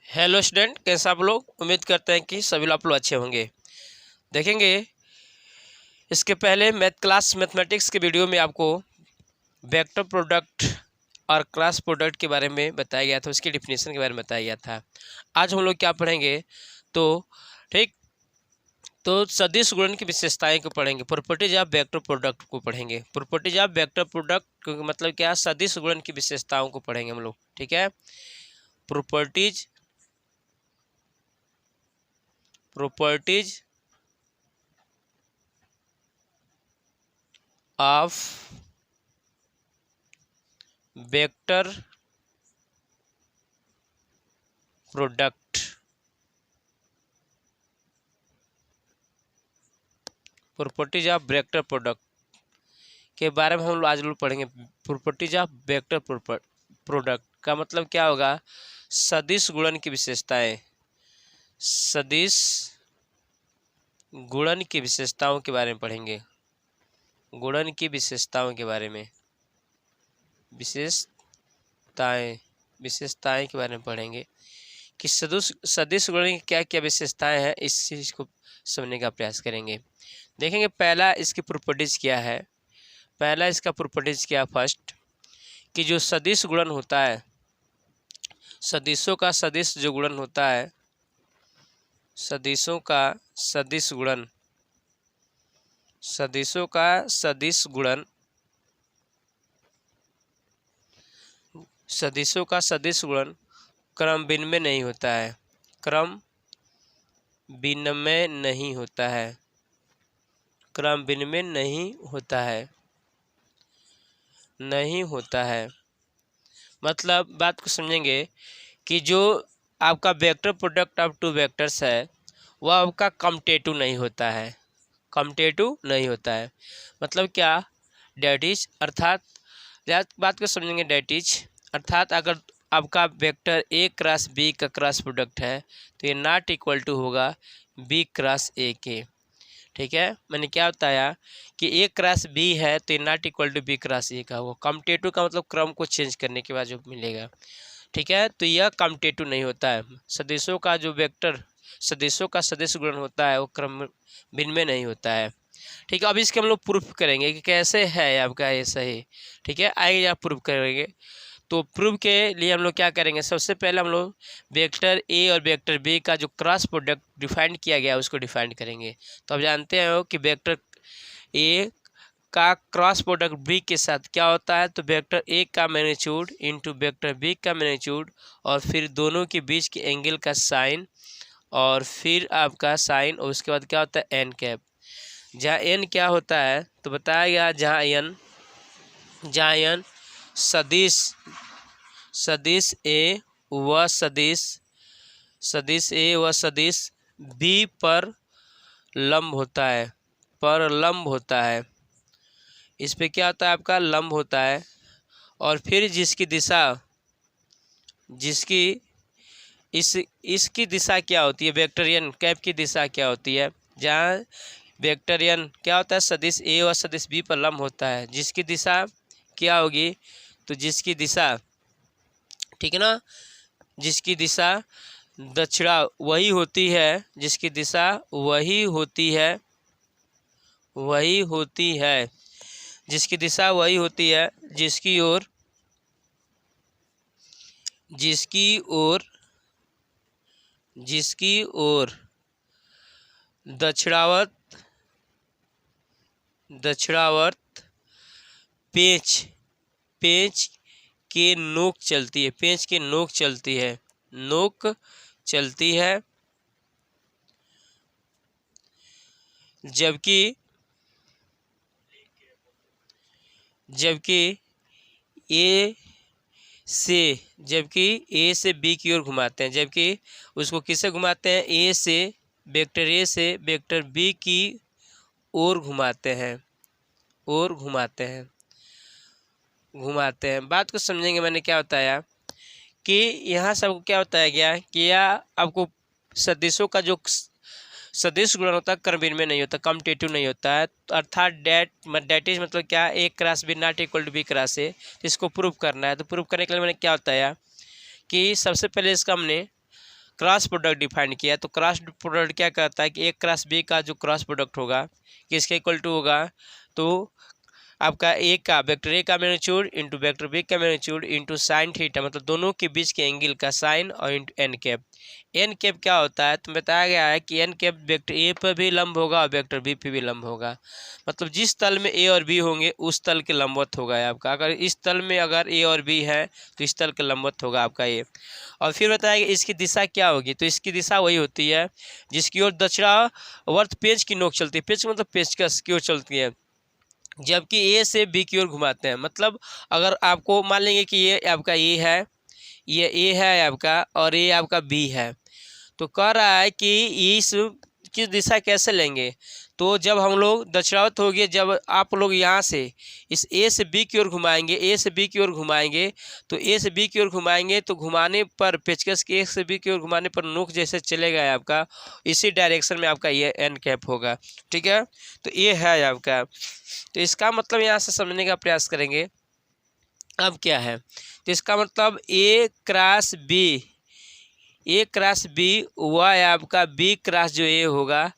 Hello student, कैसे आप लोग। उम्मीद करते हैं कि सभी आप लोग अच्छे होंगे। देखेंगे इसके पहले मैथमेटिक्स के वीडियो में आपको वेक्टर प्रोडक्ट और क्रॉस प्रोडक्ट के बारे में बताया गया था, उसकी डिफिनेशन के बारे में बताया गया था। आज हम लोग क्या पढ़ेंगे तो ठीक तो सदिश गुणन की विशेषताएं को पढ़ेंगे, प्रॉपर्टीज ऑफ वेक्टर प्रोडक्ट को पढ़ेंगे। प्रॉपर्टीज ऑफ वेक्टर प्रोडक्ट मतलब क्या, सदिश गुणन की विशेषताओं को पढ़ेंगे हम लोग। ठीक है, properties properties of vector product, properties of vector product के बारे में हम लोग आज लोग पढ़ेंगे। प्रॉपर्टीज ऑफ वेक्टर प्रोडक्ट का मतलब क्या होगा, सदिश गुणन की विशेषताएं, सदिश गुणन की विशेषताओं के बारे में पढ़ेंगे। गुणन की विशेषताओं के बारे में, विशेषताएं के बारे में पढ़ेंगे कि सदिश गुणन की क्या क्या विशेषताएं हैं, इस चीज को समझने का प्रयास करेंगे। देखेंगे पहला इसकी प्रॉपर्टीज क्या है। पहला इसका प्रॉपर्टीज क्या, फर्स्ट कि जो सदिश गुणन होता है, सदिशों का सदिश जो गुणन होता है, सदिशों का सदिश गुणन, सदिशों का सदिश गुणन, सदिशों का सदिश गुणन क्रम विनिमय नहीं होता है, क्रम विनिमय नहीं होता है, क्रम विनिमय नहीं होता है, नहीं होता है। मतलब बात को समझेंगे कि जो आपका vector product of two vectors है वह आपका कम्यूटेटिव नहीं होता है, कम्यूटेटिव नहीं होता है। मतलब क्या, डेट इज अर्थात बात को समझेंगे, डेट इज अर्थात अगर आपका वेक्टर ए क्रॉस बी का क्रॉस प्रोडक्ट है तो ये नॉट इक्वल टू होगा बी क्रॉस ए के। ठीक है, मैंने क्या बताया कि ए क्रॉस बी है तो ये not equal to B cross A का। वो कम्यूटेटिव का मतलब क्रम को चेंज करने के बाद जो मिलेगा। ठीक है, तो यह कम्यूटेटिव नहीं होता है। सदिशों का जो वेक्टर सदिशों का सदिश गुणन होता है वो क्रम विनिमय नहीं होता है। ठीक है, अब इसके हम लोग प्रूफ करेंगे कि कैसे है आपका ये सही। ठीक है, आगे आप प्रूफ करेंगे। तो प्रूफ के लिए हम लोग क्या करेंगे, सबसे पहले हम लोग वेक्टर ए और वेक्टर बी का जो क्रॉस प्रोडक्ट डिफाइन किया गया है उसको डिफाइन करेंगे। तो आप जानते हैं कि वेक्टर ए का क्रॉस प्रोडक्ट बी के साथ क्या होता है, तो वेक्टर ए का मैग्नीट्यूड इंटू वेक्टर बी का मैग्नीट्यूड और फिर दोनों के बीच के एंगल का साइन और फिर आपका साइन, और उसके बाद क्या होता है एन कैप। जहाँ एन क्या होता है तो बताया गया, जहाँ एन सदिश सदिश ए व सदिश ए व सदिश बी पर लंब होता है, पर लंब होता है। इस पे क्या होता है आपका लंब होता है। और फिर जिसकी दिशा, जिसकी इसकी दिशा क्या होती है, वेक्टरियन कैप की दिशा क्या होती है, जहाँ वेक्टरियन क्या होता है, सदिश ए और सदिश बी पर लंब होता है, जिसकी दिशा क्या होगी, तो जिसकी दिशा, ठीक है ना, जिसकी दिशा दक्षिणा वही होती है, जिसकी दिशा वही होती है, वही होती है, जिसकी दिशा वही होती है, जिसकी ओर जिसकी ओर जिसकी ओर दक्षिणावर्त पेंच के नोक चलती है, पेंच के नोक चलती है, नोक चलती है। जबकि ए से बी की ओर घुमाते हैं, जबकि उसको किससे घुमाते हैं, ए से वेक्टर बी की ओर घुमाते हैं, और घुमाते हैं। बात को समझेंगे, मैंने क्या बताया कि यहाँ सबको क्या बताया गया कि यह आपको सदिशों का जो सदिश गुणन होता है क्रम विनिमय नहीं होता, कम्यूटेटिव नहीं होता है। अर्थात डेट इज मतलब क्या, A cross B not equal to B cross A. इसको प्रूव करना है। तो प्रूव करने के लिए मैंने क्या बताया कि सबसे पहले इसका हमने क्रॉस प्रोडक्ट डिफाइन किया है। तो क्रॉस प्रोडक्ट क्या करता है कि ए क्रॉस बी का जो क्रॉस प्रोडक्ट होगा किसके इक्वल टू होगा, तो आपका ए का वेक्टर ए का मैग्नीट्यूड इंटू वेक्टर बी का मैग्नीट्यूड इंटू साइन थीटा, मतलब दोनों के बीच के एंगल का साइन और into n cap. N cap क्या होता है तो बताया गया है कि एन कैप वेक्टर ए पर भी लंब होगा और वेक्टर बी पर भी लंब होगा, मतलब जिस तल में ए और बी होंगे उस तल के लंबवत होगा आपका। अगर इस तल में अगर ए और बी है तो इस तल के लंबवत होगा आपका ए। और फिर बताया कि इसकी दिशा क्या होगी, तो इसकी दिशा वही होती है जिसकी ओर दक्षिणावर्त पेज की नोक चलती है, पेज मतलब पेचकस की ओर चलती है, जबकि ए से बी की ओर घुमाते हैं। मतलब अगर आपको मान लेंगे कि ये आपका ए है, ये ए है आपका और ये आपका बी है, तो कह रहा है कि इस की दिशा कैसे लेंगे, तो जब हम लोग दक्षिणावर्त हो गए, जब आप लोग यहाँ से इस ए से बी की ओर घुमाएंगे, ए से बी की ओर घुमाएंगे, तो ए से बी की ओर घुमाएंगे तो घुमाने पर पेचकस के ए से बी की ओर घुमाने पर नोक जैसे चलेगा आपका, इसी डायरेक्शन में आपका ये एन कैप होगा। ठीक है, तो ये है आपका। तो इसका मतलब यहाँ से समझने का प्रयास करेंगे। अब क्या है, तो इसका मतलब ए क्रॉस बी, ए क्रॉस बी हुआ है आपका बी क्रॉस जो ए होगा,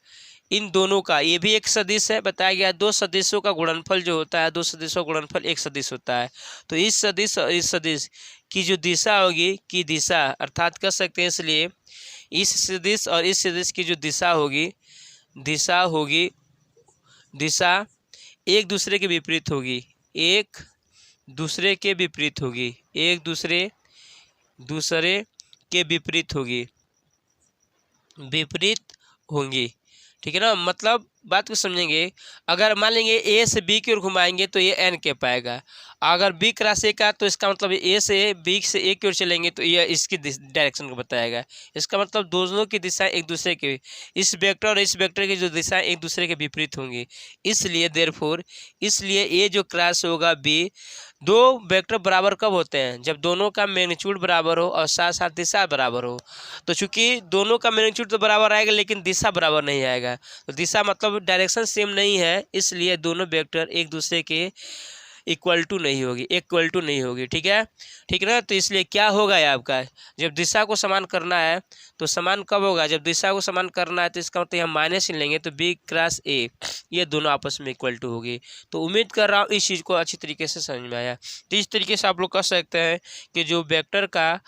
इन दोनों का ये भी एक सदिश है। बताया गया दो सदिशों का गुणनफल जो होता है, दो सदिशों का गुणनफल एक सदिश होता है। तो इस सदिश और इस सदिश की जो दिशा होगी की दिशा अर्थात कर सकते हैं, इसलिए इस सदिश और इस सदिश की जो दिशा होगी दिशा एक दूसरे के विपरीत होगी, एक दूसरे के विपरीत होगी, एक दूसरे के विपरीत होगी, विपरीत होंगी। ठीक है ना, मतलब बात को समझेंगे। अगर मान लेंगे ए से बी की ओर घुमाएंगे तो ये एन कैप आएगा, अगर बी क्रॉस ए का तो इसका मतलब ए से बी से ए की ओर चलेंगे तो ये इसकी डायरेक्शन को बताएगा। इसका मतलब दोनों की दिशाएं एक दूसरे के, इस वेक्टर और इस वेक्टर की जो दिशाएं एक दूसरे के विपरीत होंगी, इसलिए देयरफॉर इसलिए ए जो क्रॉस होगा बी, दो वेक्टर बराबर कब होते हैं, जब दोनों का मैग्नीट्यूड बराबर हो और साथ साथ दिशा बराबर हो। तो चूंकि दोनों का मैग्नीट्यूड तो बराबर आएगा लेकिन दिशा बराबर नहीं आएगा, तो दिशा मतलब डायरेक्शन सेम नहीं है, इसलिए दोनों वेक्टर एक दूसरे के इक्वल टू नहीं होगी। ठीक है ना, तो इसलिए क्या होगा ये आपका, जब दिशा को समान करना है तो समान कब होगा, जब दिशा को समान करना है तो इसका मतलब हम माइनस ही लेंगे, तो बी क्रॉस ए ये दोनों आपस में इक्वल टू होगी। तो उम्मीद कर रहा हूँ इस चीज़ को अच्छी तरीके से समझ में आया। तो इस तरीके से आप लोग कह सकते हैं कि जो वेक्टर का,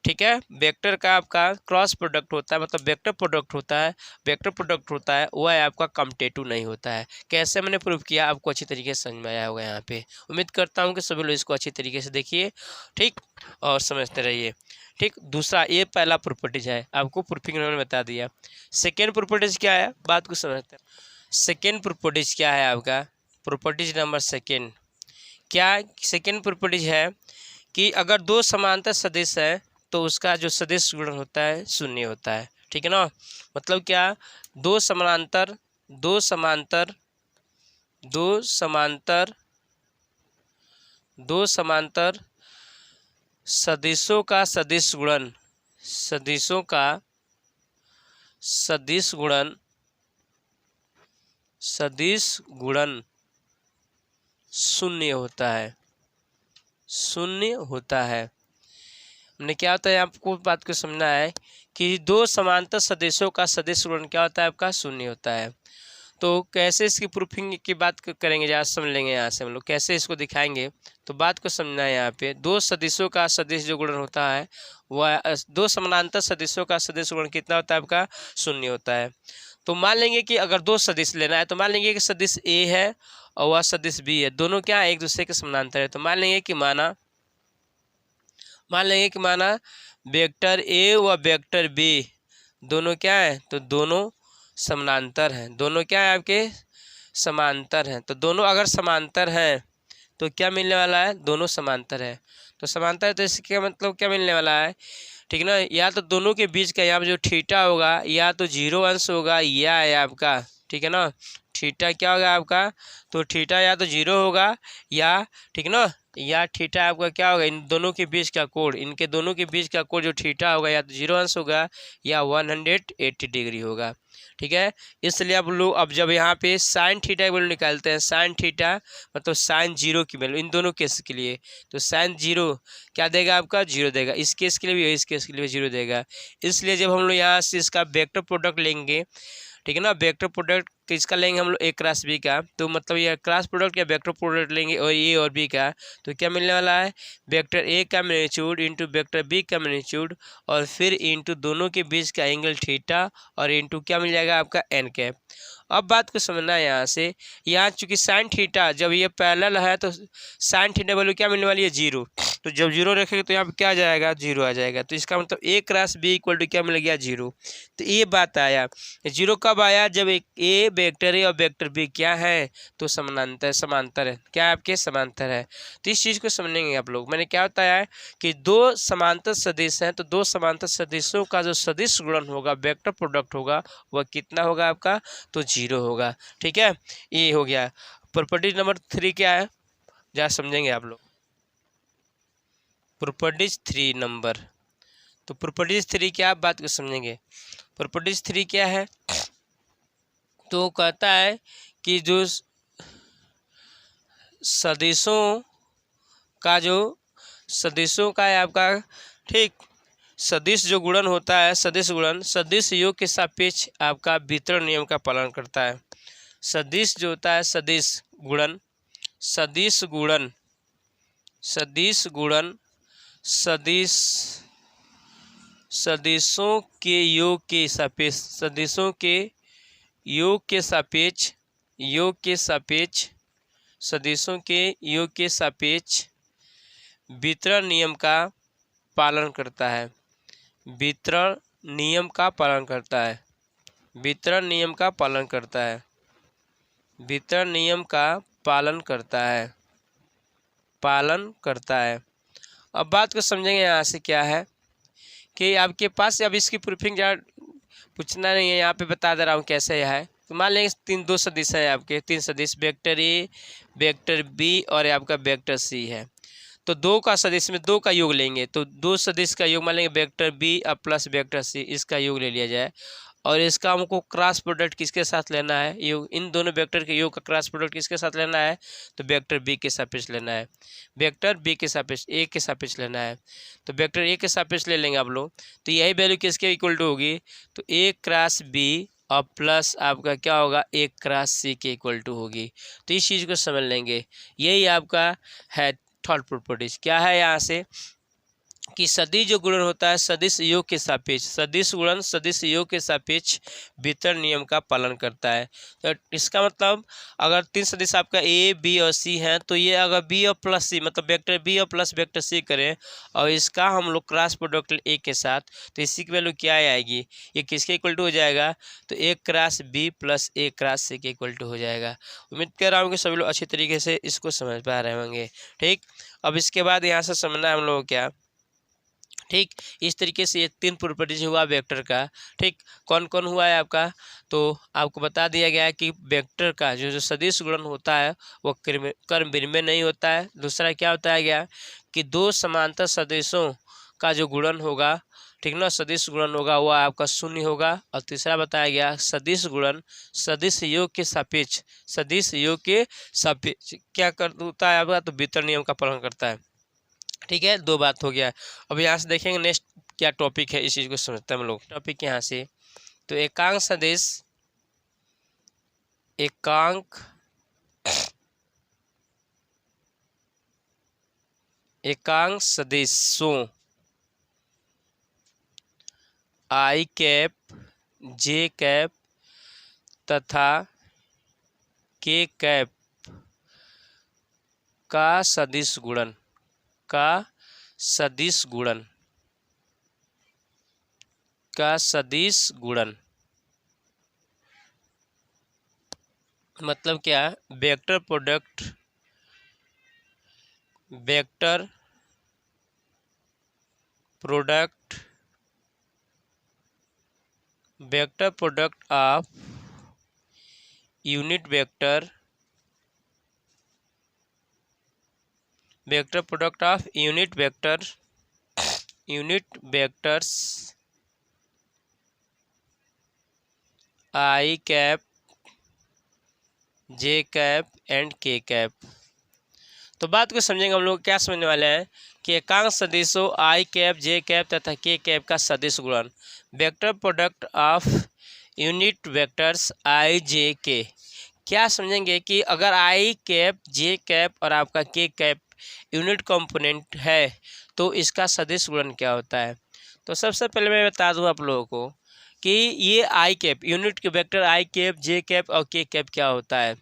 ठीक है, वेक्टर का आपका क्रॉस प्रोडक्ट होता है, मतलब वेक्टर प्रोडक्ट होता है वह आपका कम्यूटेटिव नहीं होता है। कैसे मैंने प्रूव किया आपको अच्छी तरीके से समझ में आया होगा यहाँ पे। उम्मीद करता हूँ कि सभी लोग इसको अच्छी तरीके से देखिए, ठीक, और समझते रहिए। ठीक, दूसरा ये पहला प्रॉपर्टीज है, आपको प्रूफिंग मैंने बता दिया। सेकेंड प्रॉपर्टीज क्या है, बात को समझते हैं। सेकेंड प्रॉपर्टीज क्या है आपका, प्रॉपर्टीज नंबर सेकेंड क्या, सेकेंड प्रॉपर्टीज है कि अगर दो समांतर सदिश है तो उसका जो सदिश गुणन होता है शून्य होता है। ठीक है ना, मतलब क्या, दो समांतर सदिशों का सदिश गुणन शून्य होता है। हमने क्या होता है, आपको बात को समझना है कि दो समांतर सदिशों का सदिश गुणन क्या होता है आपका शून्य होता है। तो कैसे इसकी प्रूफिंग की बात करेंगे, जरा समझ लेंगे यहाँ से हम लोग कैसे इसको दिखाएंगे। तो बात को समझना है, यहाँ पे दो सदिशों का सदिश जो गुणन होता है वह, दो समानांतर सदिशों का सदिश गुणन कितना होता है आपका शून्य होता है। तो मान लेंगे कि अगर दो सदिश लेना है तो मान लेंगे कि सदिश ए है और वह सदिश बी है, दोनों क्या एक दूसरे के समानांतर है। तो मान लेंगे कि माना वेक्टर ए व वेक्टर बी दोनों क्या है, तो दोनों समानांतर हैं, दोनों क्या है आपके समांतर हैं। तो दोनों अगर समांतर हैं तो क्या मिलने वाला है, दोनों समांतर है। तो समांतर है तो इसका मतलब क्या मिलने वाला है, ठीक ना, या तो दोनों के बीच का यहाँ पर जो थीटा होगा या तो 0 अंश होगा या है आपका, ठीक है ना, थीटा क्या होगा आपका, तो थीटा या तो 0 होगा या, ठीक ना, या थीटा आपका क्या होगा, इन दोनों के बीच का कोण, इनके दोनों के बीच का कोण जो थीटा होगा या तो 0 अंश होगा या 180 डिग्री होगा। ठीक है। इसलिए आप लोग अब जब यहाँ पे साइन थीटा की वैल्यू निकालते हैं, साइन थीटा मतलब साइन जीरो की वैल्यू इन दोनों केस के लिए, तो साइन जीरो क्या देगा आपका, जीरो देगा। इस केस के लिए भी इस केस के लिए भी जीरो देगा। इसलिए जब हम लोग यहाँ से इसका वेक्टर प्रोडक्ट लेंगे, ठीक है ना, वेक्टर प्रोडक्ट किसका लेंगे हम लोग, ए क्रॉस बी का, तो मतलब ये क्रॉस प्रोडक्ट या वेक्टर प्रोडक्ट लेंगे और ए और बी का, तो क्या मिलने वाला है, वेक्टर ए का मैग्नीट्यूड इंटू वेक्टर बी का मैग्नीट्यूड और फिर इंटू दोनों के बीच का एंगल थीटा और इंटू क्या मिल जाएगा आपका एन कैप। अब बात को समझना है यहाँ से, यहाँ चूंकि साइन थीटा जब ये पैरेलल है तो साइन थीटा वैल्यू क्या मिलने वाली है, जीरो। तो जब जीरो रखेंगे तो यहाँ पे क्या आ जाएगा, जीरो आ जाएगा। तो इसका मतलब ए क्रॉस बी इक्वल टू क्या मिल गया, जीरो। तो ये बात आया। जीरो कब आया, जब एक ए वेक्टर ए और वेक्टर बी क्या है, तो समांतर है, क्या है आपके, समांतर है। तो इस चीज़ को समझेंगे आप लोग। मैंने क्या बताया है कि दो समांतर सदिश हैं, तो दो समांतर सदिशों का जो सदिश गुणन होगा, वेक्टर प्रोडक्ट होगा, वह कितना होगा आपका, तो जीरो होगा। ठीक है, ये हो गया। प्रॉपर्टी नंबर 3 क्या है, जरा समझेंगे आप लोग। प्रॉपर्टीज 3 नंबर, तो प्रॉपर्टीज 3 क्या, आप बात को समझेंगे। प्रॉपर्टीज 3 क्या है, तो कहता है कि जो सदिशों का है आपका, ठीक, सदिश जो गुणन होता है, सदिश गुणन सदिश योग के सापेक्ष आपका वितरण नियम का पालन करता है। सदिश जो होता है, सदिश गुणन सदिश गुणन सदिश गुणन सदिश सदिशों के योग के सापेक्ष, सदिशों के योग के सापेक्ष सदिशों के योग के सापेक्ष वितरण नियम का पालन करता है। वितरण नियम का पालन करता है। वितरण नियम का पालन करता है। वितरण नियम का पालन करता है। पालन करता है। अब बात को समझेंगे यहाँ से क्या है कि आपके पास अब इसकी प्रूफिंग जहाँ पूछना नहीं है, यहाँ पे बता दे रहा हूँ कैसे यह है। तो मान लेंगे दो सदिश है आपके, 3 सदिश, वेक्टर ए, वेक्टर बी और आपका वेक्टर सी है। तो दो का सदिश में दो का योग लेंगे, तो दो सदिश का योग मान लेंगे वेक्टर बी और प्लस वेक्टर सी, इसका योग ले लिया जाए। और इसका हमको क्रॉस प्रोडक्ट किसके साथ लेना है, योग इन दोनों वेक्टर के योग का क्रॉस प्रोडक्ट किसके साथ लेना है, तो वेक्टर बी के सापेक्ष लेना है। वेक्टर बी के सापेक्ष ए के सापेक्ष लेना है। तो वेक्टर ए के सापेक्ष ले लेंगे आप लोग, तो यही वैल्यू किसके इक्वल टू होगी, तो ए क्रॉस बी और प्लस आपका क्या होगा, ए क्रॉस सी के इक्वल टू होगी। तो इस चीज़ को समझ लेंगे। यही आपका है थर्ड प्रॉपर्टीज। क्या है यहाँ से कि सदिश जो गुणन होता है, सदिश योग के सापेक्ष, सदिश गुणन सदिश योग के सापेक्ष वितरण नियम का पालन करता है। तो इसका मतलब अगर 3 सदिश आपका ए बी और सी हैं, तो ये अगर बी और प्लस सी मतलब वेक्टर बी और प्लस वेक्टर सी करें और इसका हम लोग क्रॉस प्रोडक्ट ए के साथ, तो इसी की वैल्यू क्या आएगी, ये किसके इक्वल टू हो जाएगा, तो ए क्रॉस बी प्लस ए क्रॉस सी के इक्वल टू हो जाएगा। उम्मीद कर रहा हूँ कि सभी लोग अच्छी तरीके से इसको समझ पा रहे होंगे। ठीक, अब इसके बाद यहाँ से समझना है हम लोग क्या, ठीक, इस तरीके से ये 3 प्रॉपर्टीज हुआ वेक्टर का। ठीक, कौन कौन हुआ है आपका, तो आपको बता दिया गया है कि वेक्टर का जो सदिश गुणन होता है वो क्रम विनिमय नहीं होता है। दूसरा क्या बताया गया कि दो समांतर सदिशों का जो गुणन होगा, ठीक ना, सदिश गुणन होगा वह आपका शून्य होगा। और तीसरा बताया गया सदिश गुणन सदिश योग के सापेक्ष, सदिश योग के सापेक्ष क्या करता है आपका, तो वितरण नियम का पालन करता है। ठीक है, 2 बात हो गया। अब यहाँ से देखेंगे नेक्स्ट क्या टॉपिक है, इस चीज़ को समझते हैं हम लोग। टॉपिक यहाँ से तो एकांक सदिश, एकांक सदिशों आई कैप, जे कैप तथा के कैप का सदिश गुणन मतलब क्या, vector product of unit vector, vector product of unit vectors I cap J cap and के कैप। तो बात को समझेंगे हम लोग, क्या समझने वाले हैं कि एकांक सदिशों आई कैप जे कैप तथा के कैप का सदिश गुणन, vector product of unit vectors i j k. क्या समझेंगे कि अगर आई कैप जे कैप और आपका के कैप यूनिट कंपोनेंट है तो इसका सदिश गुणन क्या होता है। तो सबसे पहले मैं बता दूं आप लोगों को कि ये आई कैप यूनिट के वेक्टर आई कैप जे कैप और के कैप क्या होता है।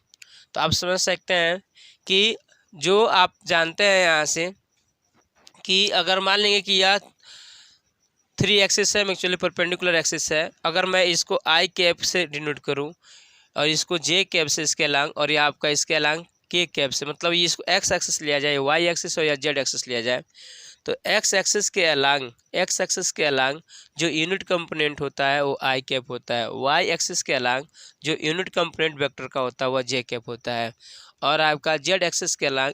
तो आप समझ सकते हैं कि जो आप जानते हैं यहाँ से कि अगर मान लेंगे कि यह 3 एक्सिस है, एक्चुअली परपेंडिकुलर एक्सिस है, अगर मैं इसको आई कैप से डिनोट करूँ और इसको जे कैप से इसके अलांग और ये आपका इसके अलांग के कैप से, मतलब ये इसको एक्स एक्सिस लिया जाए, वाई एक्सिस और या जेड एक्सिस लिया जाए, तो एक्स एक्सिस के अलांग जो यूनिट कंपोनेंट होता है वो आई कैप होता है, वाई एक्सिस के अलांग जो यूनिट कंपोनेंट वेक्टर का होता है वह जे कैप होता है, और आपका जेड एक्सिस के अलांग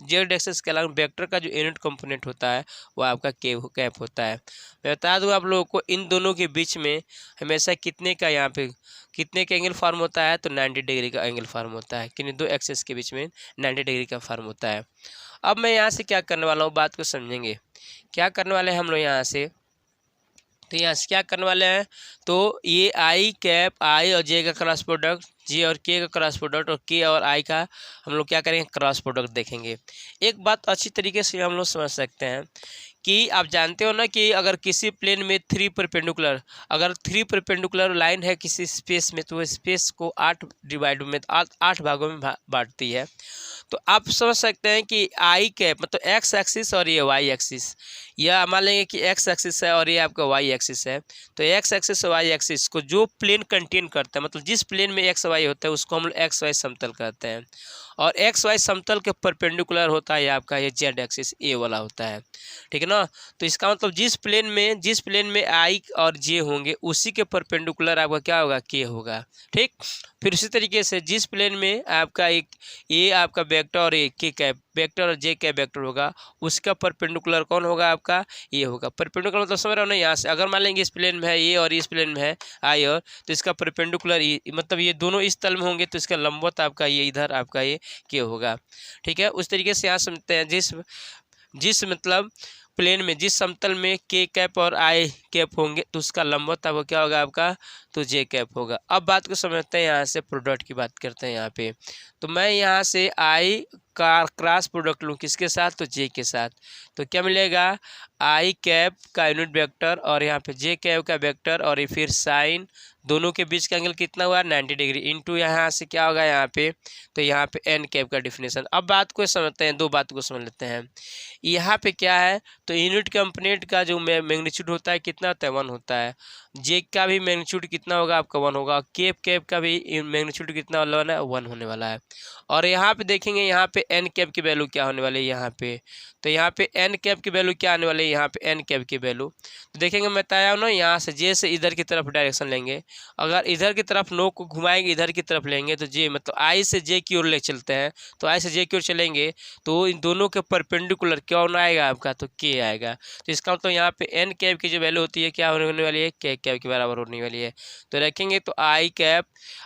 जेड एक्सिस के अलांग वेक्टर का जो यूनिट कंपोनेंट होता है वो आपका कैप होता है। मैं बता दूं आप लोगों को इन दोनों के बीच में हमेशा कितने का यहाँ पे कितने का एंगल फॉर्म होता है, तो 90 डिग्री का एंगल फॉर्म होता है, किन्हीं दो एक्सिस के बीच में 90 डिग्री का फॉर्म होता है। अब मैं यहाँ से क्या करने वाला हूँ, बात को समझेंगे। क्या करने वाले हैं हम लोग यहाँ से, तो यहाँ से क्या करने वाले हैं, तो ये आई कैप आई और जे का क्रॉस प्रोडक्ट, जे और के का क्रॉस प्रोडक्ट और के और आई का हम लोग क्या करेंगे, क्रॉस प्रोडक्ट देखेंगे। एक बात अच्छी तरीके से हम लोग समझ सकते हैं कि आप जानते हो ना कि अगर किसी प्लेन में अगर थ्री परपेंडिकुलर लाइन है किसी स्पेस में, तो वो स्पेस को 8 भागों में बांटती है। तो आप समझ सकते हैं कि आई कैप मतलब एक्स एक्सिस और ये वाई एक्सिस, या मान लेंगे कि एक्स एक्सिस है और ये आपका वाई एक्सिस है, तो एक्स एक्सिस और वाई एक्सिस को जो प्लेन कंटेन करता है, मतलब जिस प्लेन में एक्स वाई होता है उसको हम लोग एक्स वाई समतल कहते हैं, और एक्स वाई समतल के परपेंडिकुलर होता है आपका ये जेड एक्सिस ए वाला होता है, ठीक है ना। तो इसका मतलब जिस प्लेन में आई और जे होंगे उसी के परपेंडिकुलर आपका क्या होगा, के होगा, ठीक। फिर उसी तरीके से जिस प्लेन में आपका एक ये आपका वेक्टर और ए के कैप वेक्टर और जे कैप वेक्टर होगा उसका परपेंडिकुलर कौन होगा, आपका ये होगा। परपेंडिकुलर मतलब समझ रहे हो ना, यहाँ से अगर मान लेंगे इस प्लेन में है ये और इस प्लेन में है आई और, तो इसका परपेंडिकुलर मतलब ये दोनों इस तल में होंगे तो इसका लंबवत आपका ये इधर आपका ये के होगा, ठीक है। उस तरीके से यहाँ समझते हैं जिस मतलब प्लेन में जिस समतल में के कैप और आई कैप होंगे तो उसका लंबवत आपको क्या होगा, आपका तो जे कैप होगा। अब बात को समझते हैं, यहाँ से प्रोडक्ट की बात करते हैं यहाँ पे। तो मैं यहाँ से आई का क्रॉस प्रोडक्ट लूँ किसके साथ, तो जे के साथ, तो क्या मिलेगा, आई कैप का यूनिट वेक्टर और यहाँ पे जे कैप का वेक्टर और फिर साइन, दोनों के बीच का एंगल कितना हुआ, 90 डिग्री, इंटू यहाँ से क्या होगा यहाँ पे, तो यहाँ पे एन कैप का डिफिनेशन। अब बात को समझते हैं, दो बात को समझ लेते हैं। यहाँ पे क्या है, तो यूनिट कंपोनेंट का जो मैग्नीट्यूड होता है कितना होता है, 1 होता है, जे का भी मैग्नीट्यूड कितना होगा, आपका 1 होगा, कैप का भी मैग्नीट्यूड कितना वाला है, 1 होने वाला है। और यहाँ पे देखेंगे यहाँ पे एन कैप की वैल्यू क्या होने वाली है यहाँ पे, तो यहाँ पे एन कैप की वैल्यू क्या आने वाली है, यहाँ पे एन कैप की वैल्यू तो देखेंगे, मैं बताया ना, यहाँ से जे से इधर की तरफ डायरेक्शन लेंगे, अगर इधर की तरफ नोक को घुमाएंगे इधर की तरफ लेंगे तो जे मतलब आई से जे की ओर ले चलते हैं, तो आई से जे की ओर चलेंगे तो इन दोनों के परपेंडिकुलर क्या होना आएगा, आपका तो के आएगा। तो इसका मतलब यहाँ पे एन कैप की जो वैल्यू होती है क्या होने वाली है, के कैप के बराबर होने वाली है। तो रखेंगे तो i cap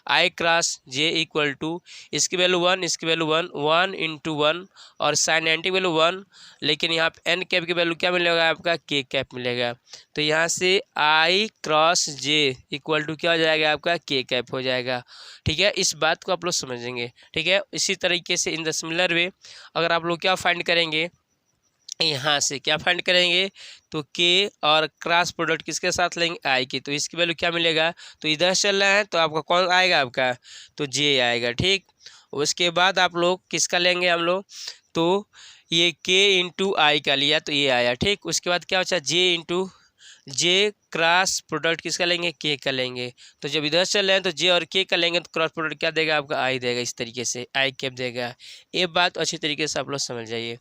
i cross j equal to इसकी वैल्यू 1, इसकी वैल्यू 1 इंटू 1 और साइन 90 वैल्यू 1, लेकिन यहाँ पे एन कैप की वैल्यू क्या मिलेगा, आपका के कैप मिलेगा। तो यहाँ से आई क्रॉस जे इक्वल टू क्या हो जाएगा, आपका के कैप हो जाएगा, ठीक है। इस बात को आप लोग समझेंगे, ठीक है। इसी तरीके से इन द सिमिलर वे अगर आप लोग क्या फाइंड करेंगे, यहाँ से क्या फाइंड करेंगे, तो के और क्रॉस प्रोडक्ट किसके साथ लेंगे, आई की, तो इसकी वैल्यू क्या मिलेगा, तो इधर चल रहा है तो आपका कौन आएगा, आपका तो जे आएगा, ठीक। उसके बाद आप लोग किसका लेंगे हम लोग, तो ये के इंटू आई का लिया तो ये आया, ठीक। उसके बाद क्या बचा, जे इंटू जे क्रॉस प्रोडक्ट किसका लेंगे, के का लेंगे, तो जब इधर चल रहे हैं तो जे और के का लेंगे तो क्रॉस प्रोडक्ट क्या देगा, आपका आई देगा, इस तरीके से आई कैप देगा। ये बात अच्छी तरीके से आप लोग समझ जाइए।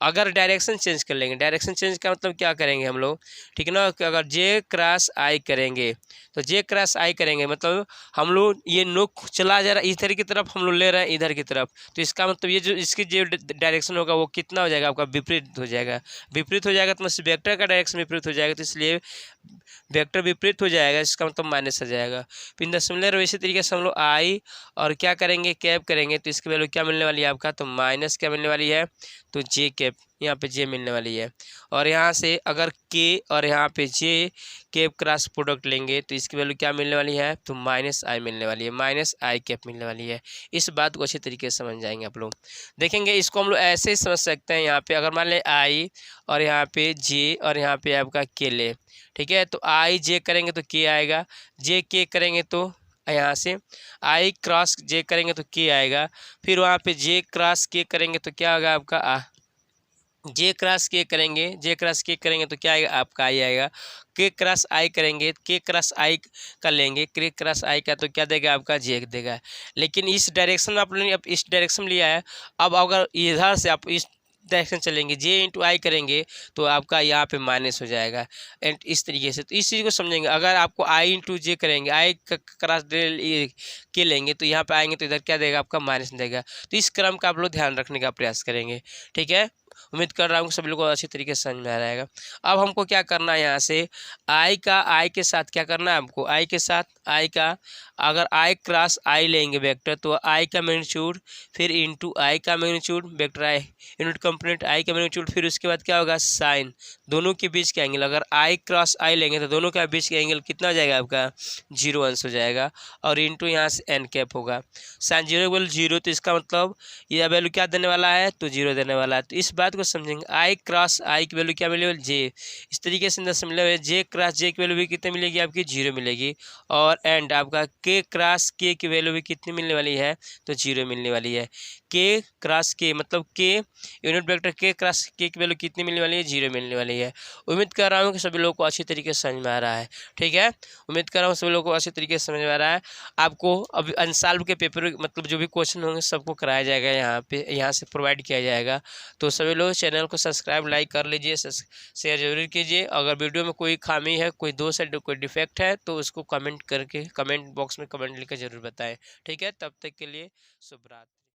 अगर डायरेक्शन चेंज कर लेंगे, डायरेक्शन चेंज का मतलब क्या करेंगे हम लोग, ठीक है ना, कि अगर जे क्रॉस आई करेंगे तो जे क्रॉस आई करेंगे मतलब हम लोग ये नोक चला जा रहा है इधर की तरफ, हम लोग ले रहे हैं इधर की तरफ, तो इसका मतलब ये जो इसकी जो डायरेक्शन होगा वो कितना हो जाएगा, आपका विपरीत हो जाएगा। विपरीत हो जाएगा तो मतलब वेक्टर का डायरेक्शन विपरीत हो जाएगा, तो इसलिए वेक्टर विपरीत हो जाएगा, इसका मतलब माइनस आ जाएगा। फिर दशमलव वैसे तरीके से हम लोग आई और क्या करेंगे, कैप करेंगे, तो इसकी वैल्यू क्या मिलने वाली है आपका, तो माइनस क्या मिलने वाली है, तो जे कैप, यहाँ पे जे मिलने वाली है। और यहाँ से अगर के और यहाँ पे जे कैप क्रॉस प्रोडक्ट लेंगे तो इसकी वैल्यू क्या मिलने वाली है, तो माइनस आई मिलने वाली है, माइनस आई कैप मिलने वाली है। इस बात को अच्छे तरीके से समझ जाएंगे आप लोग। देखेंगे इसको हम लोग ऐसे ही समझ सकते हैं, यहाँ पे अगर मान लें आई और यहाँ पे जे और यहाँ पे आपका के ले, ठीक है, तो आई जे करेंगे तो के आएगा, जे के करेंगे तो यहाँ से आई क्रॉस जे करेंगे तो के आएगा, फिर वहाँ पे जे क्रॉस के करेंगे तो क्या होगा आपका जे क्रॉस के करेंगे, जे क्रॉस के करेंगे तो क्या आएगा आपका आई आएगा, के क्रॉस आई करेंगे, के क्रॉस आई का लेंगे, के क्रॉस आई का तो क्या देगा आपका जे देगा। लेकिन इस डायरेक्शन में आप लोगों ने अब इस डायरेक्शन में लिया है, अब अगर इधर से आप इस डायरेक्शन चलेंगे, जे इंटू आई करेंगे तो आपका यहाँ पे माइनस हो जाएगा एंड इस तरीके से। तो इस चीज़ को समझेंगे, अगर आपको आई इंटू जे करेंगे, आई क्रॉस के लेंगे तो यहाँ पे आएंगे तो इधर क्या देगा आपका माइनस देगा। तो इस क्रम का आप लोग ध्यान रखने का प्रयास करेंगे, ठीक है। उम्मीद कर रहा हूँ सभी लोगों को अच्छी तरीके से समझ में आ रहेगा। अब हमको क्या करना है, यहाँ से आई का आई के साथ क्या करना है हमको, आई के साथ आई का अगर आई क्रॉस आई लेंगे वेक्टर तो आई का मैग्नीट्यूड फिर इंटू आई का magnitude, vector i unit component i का मैग्नीट्यूड, फिर उसके बाद क्या होगा साइन, दोनों के बीच का एंगल, अगर आई क्रॉस आई लेंगे तो दोनों के बीच का एंगल कितना हो जाएगा आपका 0 अंश हो जाएगा, और इंटू यहाँ से एन कैप होगा, साइन 0 बोल 0, तो इसका मतलब ये वैल्यू क्या देने वाला है, तो 0 देने वाला है। तो इस बात को समझेंगे, आई क्रॉस आई की वैल्यू क्या मिलेगी, जे, इस तरीके से दशमलव जे क्रॉस जे की वैल्यू भी कितनी मिलेगी आपकी 0 मिलेगी, और एंड आपका के क्रॉस के की वैल्यू भी कितनी मिलने वाली है, तो 0 मिलने वाली है। के क्रॉस के मतलब के यूनिट वेक्टर के क्रॉस के की वैल्यू कितनी मिलने वाली है, 0 मिलने वाली है। उम्मीद कर रहा हूँ कि सभी लोगों को अच्छी तरीके से समझ में आ रहा है, ठीक है। उम्मीद कर रहा हूँ सभी लोगों को अच्छी तरीके से समझ में आ रहा है। आपको अब अनसॉल्व के पेपर मतलब जो भी क्वेश्चन होंगे सबको कराया जाएगा, यहाँ पे यहाँ से प्रोवाइड किया जाएगा। तो सभी लोग चैनल को सब्सक्राइब लाइक कर लीजिए, शेयर जरूर कीजिए। अगर वीडियो में कोई खामी है, कोई दोष है, कोई डिफेक्ट है तो उसको कमेंट करके कमेंट बॉक्स में कमेंट लिखकर जरूर बताएं, ठीक है। तब तक के लिए शुभ रात्रि।